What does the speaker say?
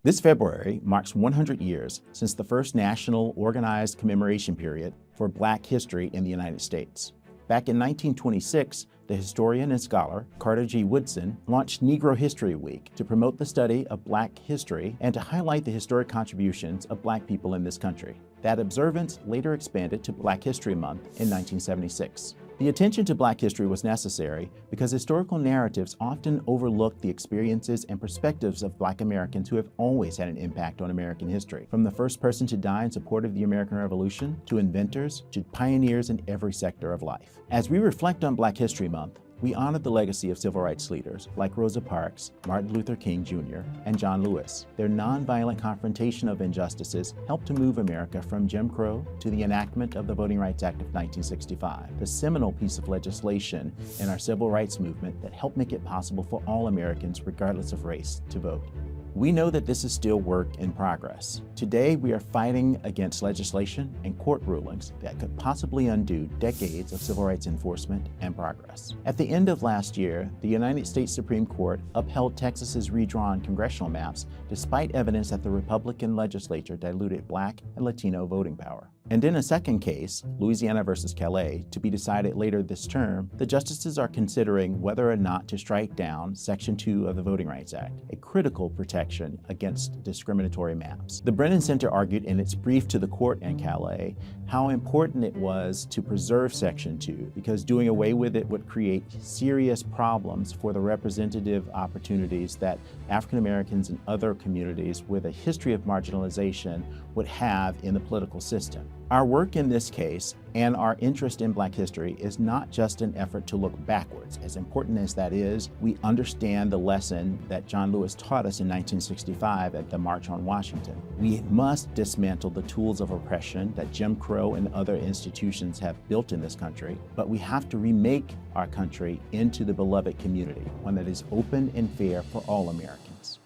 This February marks 100 years since the first national organized commemoration period for Black history in the United States. Back in 1926, the historian and scholar Carter G. Woodson launched Negro History Week to promote the study of Black history and to highlight the historic contributions of Black people in this country. That observance later expanded to Black History Month in 1976. The attention to Black history was necessary because historical narratives often overlook the experiences and perspectives of Black Americans who have always had an impact on American history, from the first person to die in support of the American Revolution, to inventors, to pioneers in every sector of life. As we reflect on Black History Month, we honor the legacy of civil rights leaders like Rosa Parks, Martin Luther King Jr., and John Lewis. Their nonviolent confrontation of injustices helped to move America from Jim Crow to the enactment of the Voting Rights Act of 1965, the seminal piece of legislation in our civil rights movement that helped make it possible for all Americans, regardless of race, to vote. We know that this is still work in progress. Today, we are fighting against legislation and court rulings that could possibly undo decades of civil rights enforcement and progress. At the end of last year, the United States Supreme Court upheld Texas's redrawn congressional maps despite evidence that the Republican legislature diluted Black and Latino voting power. And in a second case, Louisiana versus Calais, to be decided later this term, the justices are considering whether or not to strike down Section 2 of the Voting Rights Act, a critical protection against discriminatory maps. The Brennan Center argued in its brief to the court in Calais how important it was to preserve Section 2 because doing away with it would create serious problems for the representative opportunities that African Americans and other communities with a history of marginalization would have in the political system. Our work in this case and our interest in Black history is not just an effort to look backwards. As important as that is, we understand the lesson that John Lewis taught us in 1965 at the March on Washington. We must dismantle the tools of oppression that Jim Crow and other institutions have built in this country, but we have to remake our country into the beloved community, one that is open and fair for all Americans.